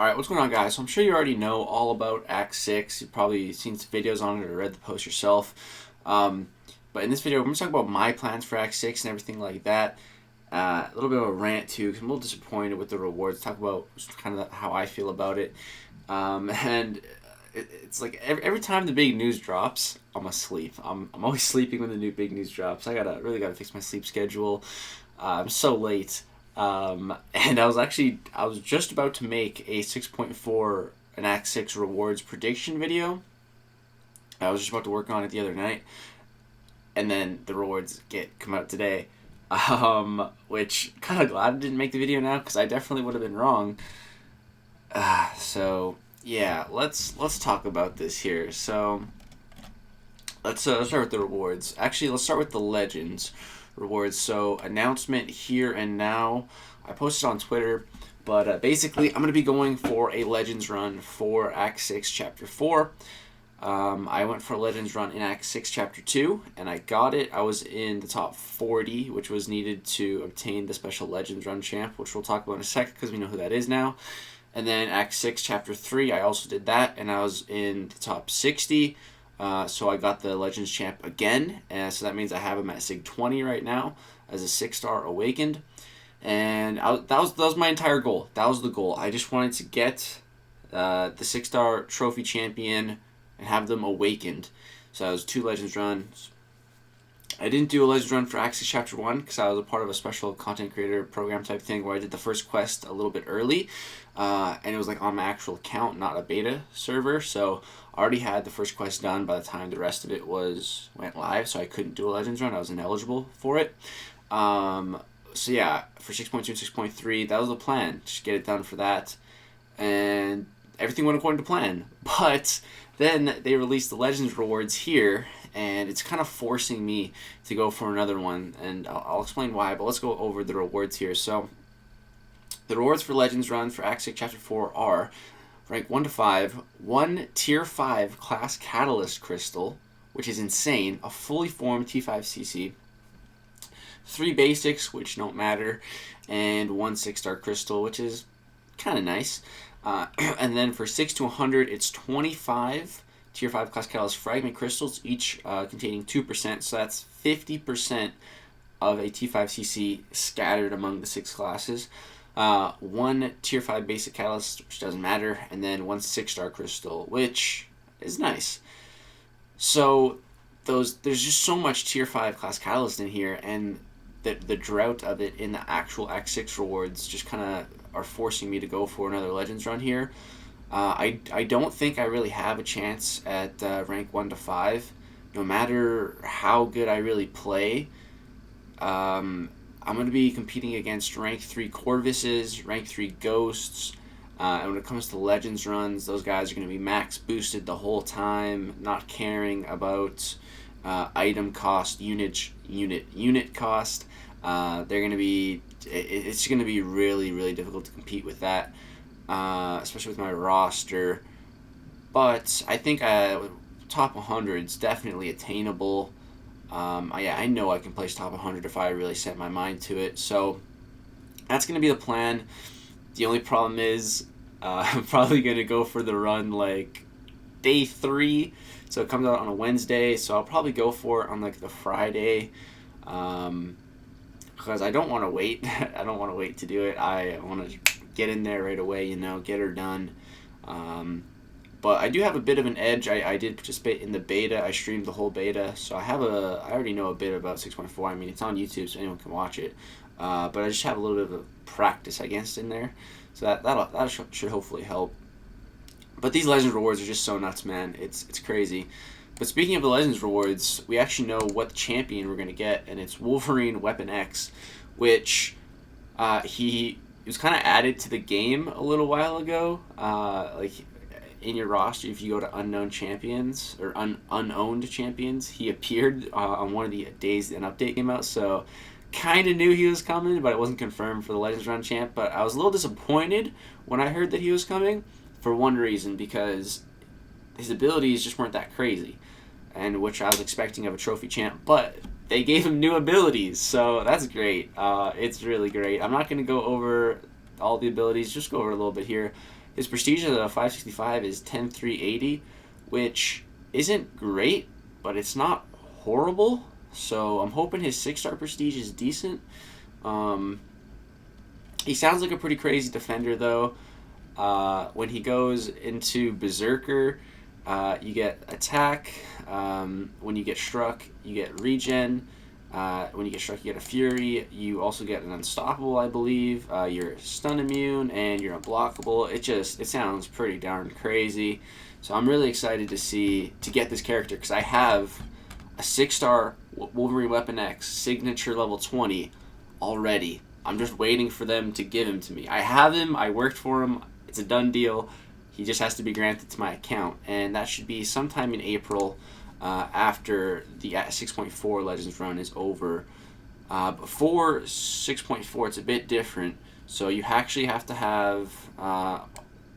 Alright, what's going on, guys? So I'm sure you already know all about Act 6. You've probably seen some videos on it or read the post yourself. But in this video, we're going to talk about my plans for Act 6 and everything like that. A little bit of a rant, too, because I'm a little disappointed with the rewards. Talk about kind of how I feel about it. It's like every time the big news drops, I'm asleep. I'm always sleeping when the new big news drops. I really gotta fix my sleep schedule. I'm so late. And I was just about to make a 6.4 an Act 6 rewards prediction video. I was just about to work on it the other night, and then the rewards come out today. Which kind of glad I didn't make the video now, because I definitely would have been wrong. So yeah, let's talk about this here. So let's start with the rewards. Actually, let's start with the Legends rewards. So announcement here and now. I posted on Twitter, but basically I'm going to be going for a Legends run for Act 6 Chapter 4. I went for a Legends run in Act 6 Chapter 2, and I got it. I was in the top 40, which was needed to obtain the special Legends run champ, which we'll talk about in a second because we know who that is now. And then Act 6 Chapter 3, I also did that, and I was in the top 60. So I got the Legends champ again, and so that means I have him at Sig 20 right now as a 6-star Awakened. And that was my entire goal. That was the goal. I just wanted to get the 6-star trophy champion and have them Awakened. So that was 2 Legends runs. I didn't do a Legends run for Act 6 Chapter 1 because I was a part of a special content creator program type thing where I did the first quest a little bit early. And it was like on my actual account, not a beta server. So I already had the first quest done by the time the rest of it went live. So I couldn't do a Legends run. I was ineligible for it. So yeah, for 6.2 and 6.3, that was the plan. Just get it done for that. And everything went according to plan. But then they released the Legends rewards here, and it's kind of forcing me to go for another one. And I'll explain why, but let's go over the rewards here. So the rewards for Legends run for Act 6 Chapter 4 are rank 1 to 5, 1 Tier 5 class Catalyst Crystal, which is insane, a fully formed T5CC, 3 basics, which don't matter, and 1 6-star crystal, which is kind of nice. And then for 6 to 100, it's 25 Tier 5 class Catalyst Fragment Crystals, each containing 2%, so that's 50% of a T5CC scattered among the 6 classes. 1 Tier 5 Basic Catalyst, which doesn't matter, and then 1 6-star Crystal, which is nice. So there's just so much Tier 5 class Catalyst in here, and the drought of it in the actual Act 6 rewards just kind of are forcing me to go for another Legends run here. I don't think I really have a chance at rank 1 to 5. No matter how good I really play, I'm going to be competing against rank 3 Corvuses, rank 3 Ghosts, and when it comes to Legends runs, those guys are going to be max boosted the whole time, not caring about item cost, unit cost. They're going to be, it's going to be really, really difficult to compete with that, especially with my roster. But I think top 100 is definitely attainable. I know I can place top 100 if I really set my mind to it. So that's going to be the plan. The only problem is I'm probably going to go for the run like day 3. So it comes out on a Wednesday. So I'll probably go for it on like the Friday. Because I don't want to wait. I don't want to wait to do it. I want to get in there right away, get her done. But I do have a bit of an edge. I did participate in the beta. I streamed the whole beta, so I already know a bit about 6.4. I mean, it's on YouTube, so anyone can watch it. But I just have a little bit of a practice, I guess, in there. So that should hopefully help. But these Legends rewards are just so nuts, man. It's crazy. But speaking of the Legends rewards, we actually know what champion we're going to get, and it's Wolverine Weapon X, which he was kind of added to the game a little while ago. In your roster, if you go to unknown champions or unowned champions, he appeared on one of the days an update came out. So kind of knew he was coming, but it wasn't confirmed for the Legends Run champ. But I was a little disappointed when I heard that he was coming for one reason, because his abilities just weren't that crazy, and which I was expecting of a trophy champ. But they gave him new abilities, so that's great. It's really great. I'm not going to go over all the abilities, just go over a little bit here. He His prestige at 565 is 10,380, which isn't great, but it's not horrible. So I'm hoping his 6-star prestige is decent. He sounds like a pretty crazy defender, though. When he goes into Berserker, you get attack. When you get struck, you get regen. When you get struck, you get a fury. You also get an unstoppable, I believe. You're stun immune and you're unblockable. It sounds pretty darn crazy. So I'm really excited to get this character, because I have a 6-star Wolverine Weapon X signature level 20 already. I'm just waiting for them to give him to me. I have him. I worked for him. It's a done deal. He just has to be granted to my account, and that should be sometime in April, after the 6.4 Legends run is over. Before 6.4, it's a bit different. So you actually have to have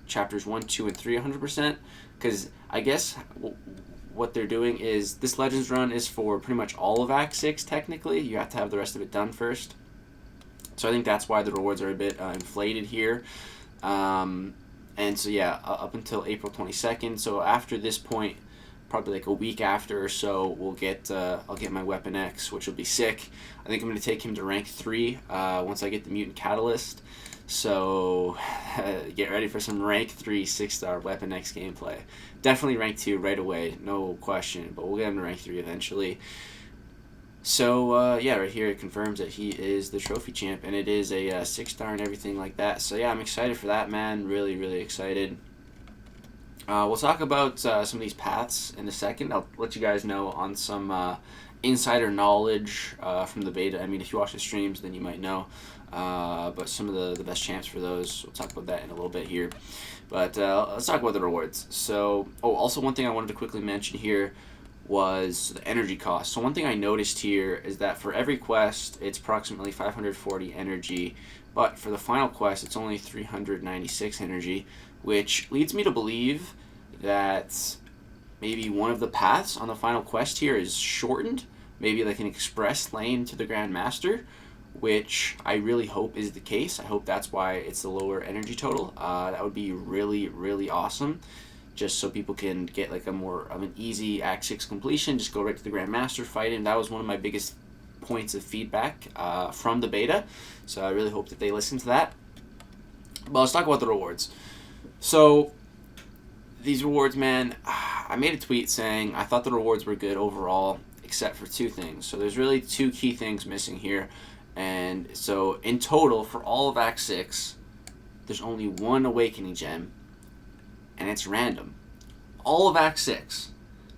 chapters 1, 2, and 3 100%, because I guess what they're doing is this Legends run is for pretty much all of Act 6, technically. You have to have the rest of it done first. So I think that's why the rewards are a bit inflated here. And so yeah, up until April 22nd. So after this point, probably like a week after or so, I'll get my Weapon X, which will be sick. I think I'm going to take him to rank 3 once I get the Mutant Catalyst. So get ready for some rank 3 6-star Weapon X gameplay. Definitely rank 2 right away, no question, but we'll get him to rank 3 eventually. So yeah, right here it confirms that he is the trophy champ, and it is a 6-star and everything like that. So yeah, I'm excited for that, man. Really, really excited. We'll talk about some of these paths in a second. I'll let you guys know on some insider knowledge from the beta. I mean, if you watch the streams, then you might know. But some of the best champs for those, we'll talk about that in a little bit here. But let's talk about the rewards. So, also one thing I wanted to quickly mention here was the energy cost. So one thing I noticed here is that for every quest, it's approximately 540 energy, but for the final quest, it's only 396 energy, which leads me to believe that maybe one of the paths on the final quest here is shortened, maybe like an express lane to the Grand Master, which I really hope is the case. I hope that's why it's the lower energy total. That would be really, really awesome, just so people can get like a more of an easy Act 6 completion. Just go right to the Grand Master, fight him. That was one of my biggest points of feedback from the beta, so I really hope that they listen to that. But let's talk about the rewards. So these rewards, man, I made a tweet saying I thought the rewards were good overall, except for 2 things. So there's really 2 key things missing here. And so in total, for all of Act 6, there's only 1 Awakening Gem, and it's random. All of Act 6.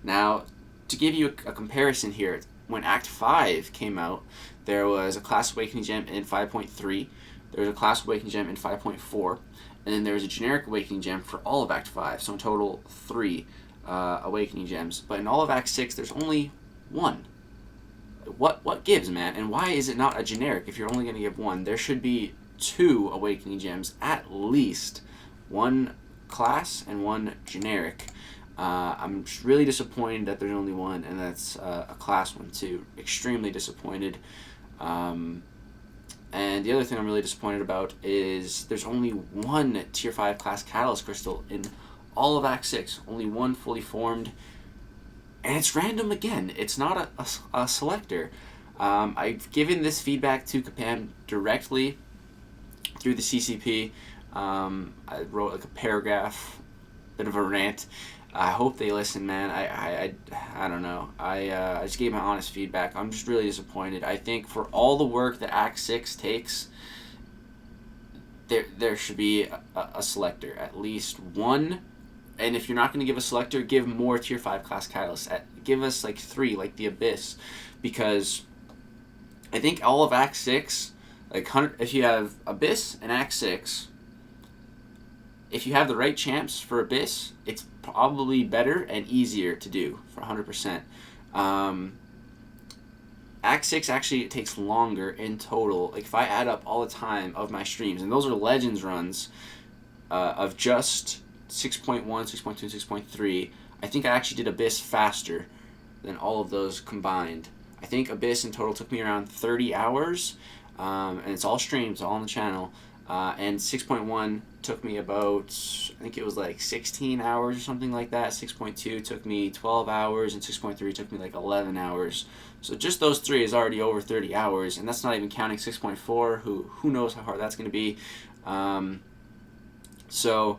Now, to give you a comparison here, when Act 5 came out, there was a Class Awakening Gem in 5.3, there was a Class Awakening Gem in 5.4, and then there was a generic Awakening Gem for all of Act 5, so in total 3 Awakening Gems. But in all of Act 6, there's only 1. What gives, man? And why is it not a generic if you're only going to give 1? There should be 2 Awakening Gems, at least. 1 class and 1 generic. I'm really disappointed that there's only 1, and that's a class one too. Extremely disappointed. And the other thing I'm really disappointed about is there's only 1 Tier 5 class Catalyst Crystal in all of Act 6. Only 1 fully formed. And it's random again. It's not a selector. I've given this feedback to Capam directly through the CCP. I wrote like a paragraph, bit of a rant. I hope they listen, man. I don't know. I just gave my honest feedback. I'm just really disappointed. I think for all the work that Act 6 takes, there should be a selector, at least 1. And if you're not going to give a selector, give more Tier 5 class Catalysts. Give us like 3, like the Abyss. Because I think all of Act 6, like if you have Abyss and Act 6, if you have the right champs for Abyss, it's probably better and easier to do for 100%. Act 6 actually it takes longer in total. Like if I add up all the time of my streams, and those are Legends runs of just 6.1, 6.2, 6.3, I think I actually did Abyss faster than all of those combined. I think Abyss in total took me around 30 hours, and it's all streams, all on the channel. And 6.1 took me about, I think it was like 16 hours or something like that. 6.2 took me 12 hours, and 6.3 took me like 11 hours. So just those three is already over 30 hours, and that's not even counting 6.4. Who knows how hard that's going to be. So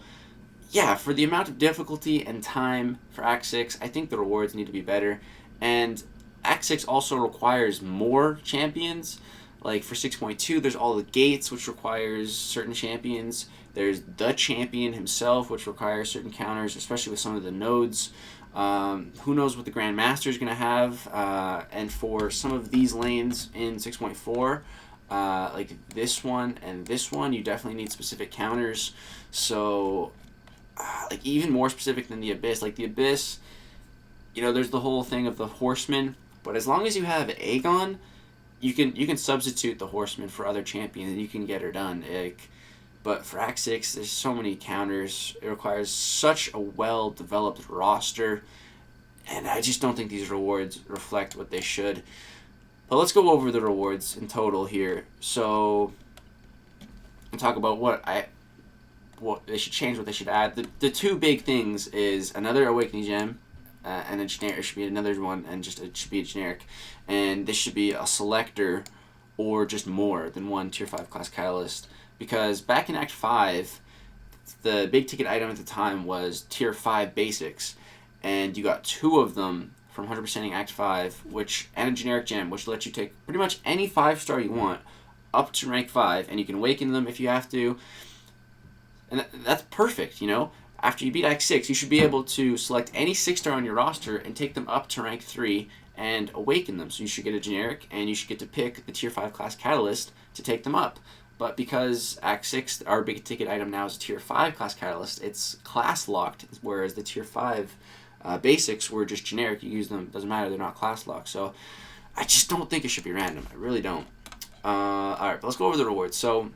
yeah, for the amount of difficulty and time for Act 6, I think the rewards need to be better. And Act 6 also requires more champions. Like for 6.2, there's all the gates, which requires certain champions. There's the champion himself, which requires certain counters, especially with some of the nodes. Who knows what the Grand Master is going to have. And for some of these lanes in 6.4, like this one and this one, you definitely need specific counters. So like even more specific than the Abyss. Like the Abyss, there's the whole thing of the Horseman, but as long as you have Aegon, you can substitute the Horseman for other champions and you can get her done. But for Act 6, there's so many counters. It requires such a well-developed roster, and I just don't think these rewards reflect what they should. But let's go over the rewards in total here. So, and talk about what they should change, what they should add. The two big things is another Awakening Gem, and a generic. It should be another one, and it should be a generic. And this should be a selector, or just more than one Tier 5 class Catalyst. Because back in Act 5, the big ticket item at the time was Tier 5 Basics, and you got two of them from 100%ing Act 5, and a generic gem, which lets you take pretty much any 5-star you want up to rank 5, and you can awaken them if you have to. And that's perfect, After you beat Act 6, you should be able to select any 6-star on your roster and take them up to rank 3 and awaken them. So you should get a generic, and you should get to pick the Tier 5 class Catalyst to take them up. But because Act 6, our big ticket item now is a Tier 5 class Catalyst, it's class locked, whereas the Tier 5 basics were just generic. You use them, doesn't matter, they're not class locked. So I just don't think it should be random. I really don't. Alright, but let's go over the rewards. So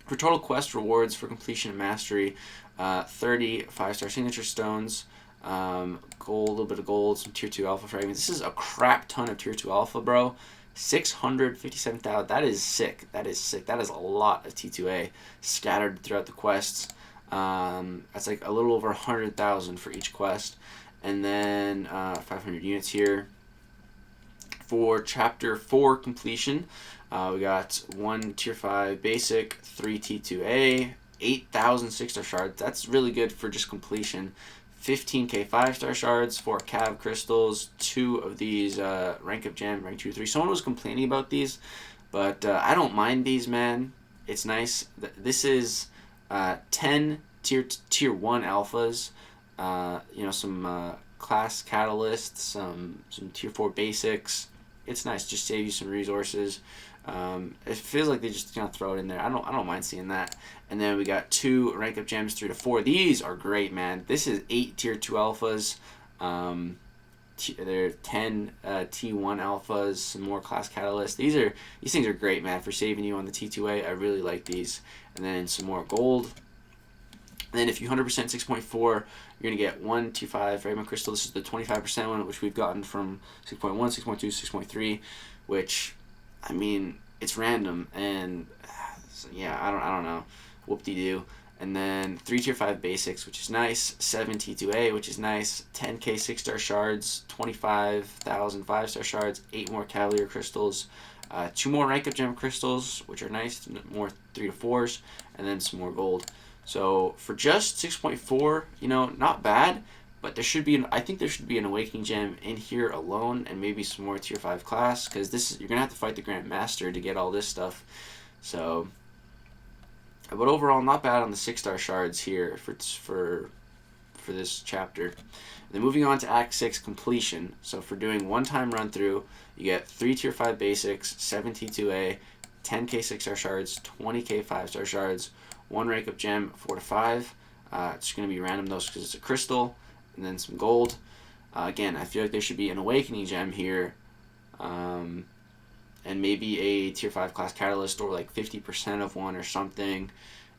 for total quest rewards for completion and mastery, 30 5-star signature stones, gold, a little bit of gold, some Tier 2 alpha fragments. This is a crap ton of Tier 2 alpha, bro. 657,000. That is sick. That is a lot of T2A scattered throughout the quests. That's like a little over 100,000 for each quest. And then 500 units here. For Chapter 4 completion, we got 1 Tier 5 Basic, 3 T2A, 8,000 6-star shards. That's really good for just completion. 15k 5-star shards, 4 Cav crystals, 2 of these rank up gem, rank 2 3. Someone was complaining about these, but I don't mind these, man. It's nice. This is 10 tier 1 alphas, some class catalysts, some tier 4 basics. It's nice, just save you some resources. It feels like they just kind of throw it in there. I don't mind seeing that. And then we got 2 rank up gems, 3 to 4. These are great, man. This is 8 tier 2 alphas. There are 10 T1 alphas, some more class catalysts. These things are great, man, for saving you on the T2A. I really like these. And then some more gold. And then if you 100% 6.4, you're going to get 1 Tier 5 Fragment Crystal. This is the 25% one, which we've gotten from 6.1, 6.2, 6.3, which, I mean, it's random. And, yeah, I don't know. Whoop-de-doo. And then 3 Tier 5 Basics, which is nice. 7 T2A, which is nice. 10k 6-star shards. 25,000 5-star shards. 8 more Cavalier Crystals. 2 more Rank Up Gem Crystals, which are nice. More 3 to 4s. And then some more gold. So for just 6.4, not bad, but I think there should be an Awakening Gem in here alone, and maybe some more Tier 5 class, because you're gonna have to fight the Grand Master to get all this stuff. So, but overall, not bad on the 6-star shards here for this chapter. And then moving on to Act 6 completion. So for doing one-time run through, you get 3 Tier 5 basics, 7 T2A, 10k 6-star shards, 20k 5-star shards. 1 rank up gem, 4 to 5. It's going to be random though because it's a crystal, and then some gold. Again, I feel like there should be an Awakening Gem here, and maybe a Tier 5 class Catalyst, or like 50% of one or something.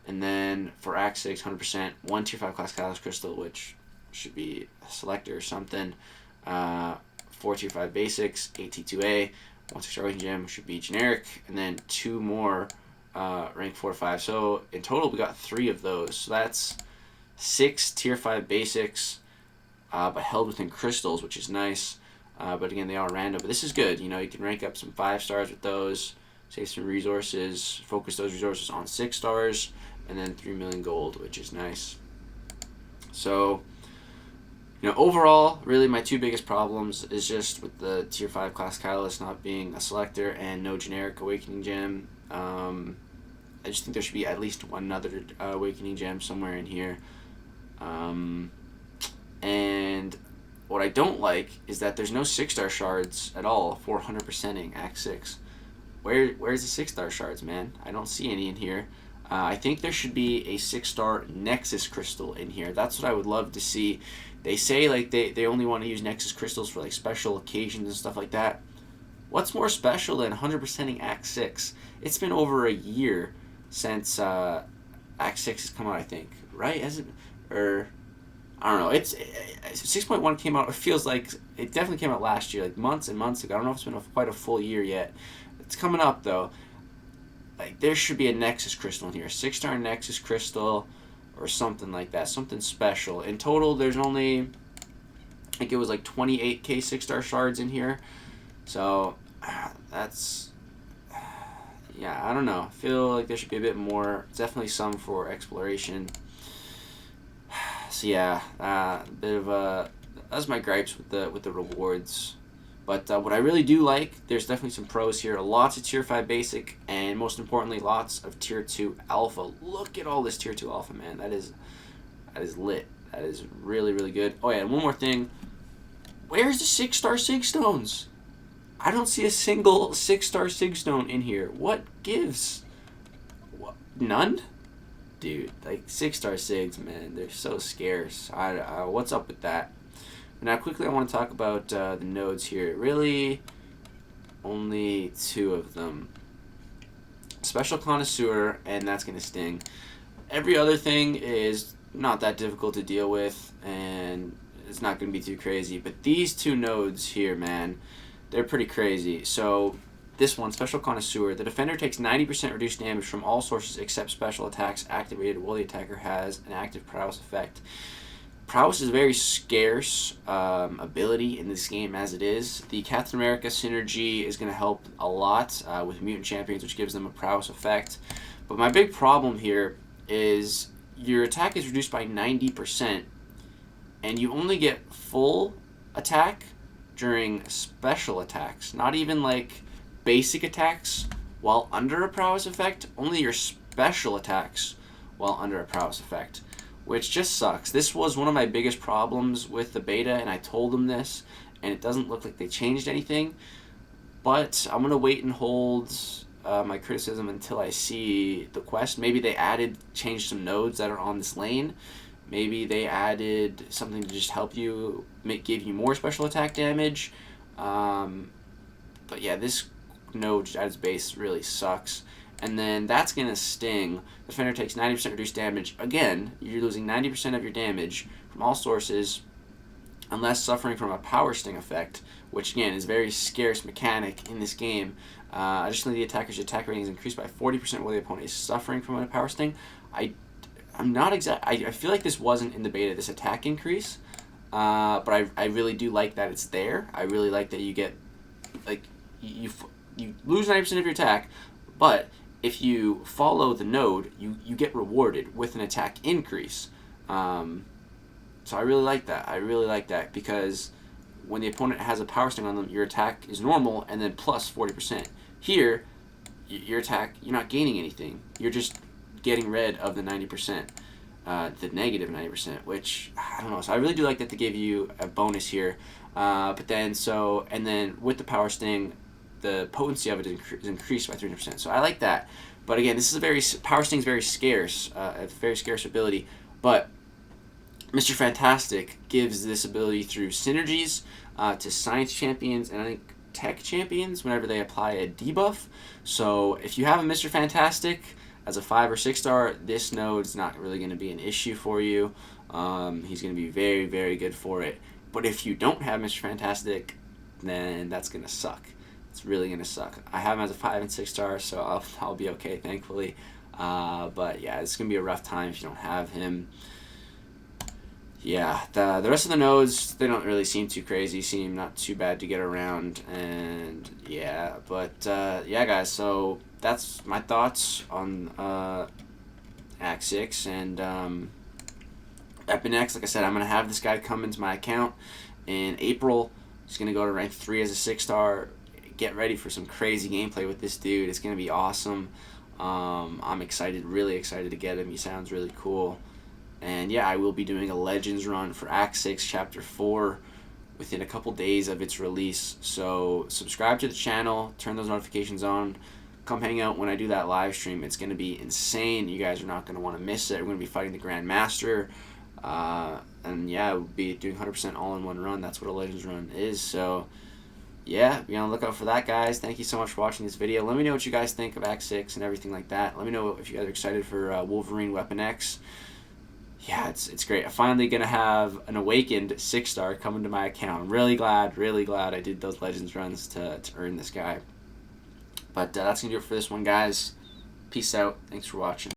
And then for Act 6, 100%, 1 Tier 5 class Catalyst Crystal, which should be a Selector or something. 4 Tier 5 Basics, 8 T2A, 1 6-star Awakening Gem should be generic, and then 2 more rank 4 or 5. So in total, we got 3 of those. So that's 6 tier 5 basics, but held within crystals, which is nice. But again, they are random. But this is good. You know, you can rank up some 5 stars with those, save some resources, focus those resources on 6 stars, and then 3 million gold, which is nice. So, you know, overall, really my 2 biggest problems is just with the tier 5 class catalyst not being a selector and no generic awakening gem. I just think there should be at least one other awakening gem somewhere in here. And what I don't like is that there's no 6-star shards at all for 100%ing Act 6. Where's the 6-star shards, man? I don't see any in here. I think there should be a 6-star Nexus crystal in here. That's what I would love to see. They say like they only want to use Nexus crystals for like special occasions and stuff like that. What's more special than 100%ing Act 6? It's been over a year since Act 6 has come out, I think. Right? Has it? Or I don't know. 6.1 came out. It feels like it definitely came out last year, like months and months ago. I don't know if it's been quite a full year yet. It's coming up though. Like there should be a Nexus crystal in here, 6-star Nexus crystal, or something like that, something special. In total, there's only, I think it was like 28k 6-star shards in here. So that's, yeah, I don't know. I feel like there should be a bit more. Definitely some for exploration. So yeah, a bit of that's my gripes with the rewards. But what I really do like, there's definitely some pros here. Lots of tier 5 basic, and most importantly, lots of tier 2 alpha. Look at all this tier 2 alpha, man. That is lit. That is really, really good. Oh yeah, and one more thing. Where's the 6-star Sig Stones? I don't see a single 6-star Sig Stone in here. What gives? What? None? Dude, like 6-star Sigs, man, they're so scarce. What's up with that? Now, quickly, I want to talk about the nodes here. Really, only 2 of them. Special Connoisseur, and that's going to sting. Every other thing is not that difficult to deal with, and it's not going to be too crazy. But these 2 nodes here, man, they're pretty crazy. So, this one, Special Connoisseur, the defender takes 90% reduced damage from all sources except special attacks activated while the attacker has an active prowess effect. Prowess is a very scarce ability in this game as it is. The Captain America synergy is going to help a lot with mutant champions, which gives them a prowess effect. But my big problem here is your attack is reduced by 90%, and you only get full attack during special attacks. Not even like basic attacks while under a prowess effect, only your special attacks while under a prowess effect, which just sucks. This was one of my biggest problems with the beta, and I told them this, and it doesn't look like they changed anything. But I'm going to wait and hold my criticism until I see the quest. Maybe they changed some nodes that are on this lane. Maybe they added something to just help you, give you more special attack damage. But yeah, this node at its base really sucks. And then that's going to sting. The defender takes 90% reduced damage. Again, you're losing 90% of your damage from all sources unless suffering from a power sting effect, which again is a very scarce mechanic in this game. Additionally, the attacker's attack rating is increased by 40% while the opponent is suffering from a power sting. I'm not exact. I feel like this wasn't in the beta, this attack increase, but I really do like that it's there. I really like that you get, like, you lose 90% of your attack, but if you follow the node, you get rewarded with an attack increase. So I really like that. I really like that because when the opponent has a power sting on them, your attack is normal and then plus 40%. Here, your attack, you're not gaining anything. You're just getting rid of the 90%, the negative 90%, which, I don't know. So I really do like that they gave you a bonus here. But then, and then with the power sting, the potency of it is increased by 300%. So I like that. But again, this is power sting is very scarce, a very scarce ability. But Mr. Fantastic gives this ability through synergies to science champions and I think tech champions whenever they apply a debuff. So if you have a Mr. Fantastic as a 5 or 6 star, this node's not really going to be an issue for you. He's going to be very, very good for it. But if you don't have Mr. Fantastic, then that's going to suck. it's really gonna suck. I have him as a 5 and 6 star, so I'll be okay, thankfully. But yeah, it's gonna be a rough time if you don't have him. Yeah, the rest of the nodes, they don't really seem too crazy, seem not too bad to get around, and yeah, but yeah, guys, so that's my thoughts on Act 6, and Weapon X. Like I said, I'm going to have this guy come into my account in April. He's going to go to rank 3 as a 6 star. Get ready for some crazy gameplay with this dude. It's going to be awesome. I'm excited, really excited to get him. He sounds really cool. And yeah, I will be doing a Legends run for Act 6 Chapter 4 within a couple days of its release. So subscribe to the channel, turn those notifications on, come hang out when I do that live stream. It's going to be insane. You guys are not going to want to miss it. We're going to be fighting the Grandmaster. And yeah, we'll be doing 100% all-in-one run. That's what a Legends run is. So yeah, be on the lookout for that, guys. Thank you so much for watching this video. Let me know what you guys think of Act 6 and everything like that. Let me know if you guys are excited for Wolverine Weapon X. Yeah, it's great. I'm finally going to have an awakened 6 star coming to my account. I'm really glad I did those Legends runs to earn this guy. But that's going to do it for this one, guys. Peace out. Thanks for watching.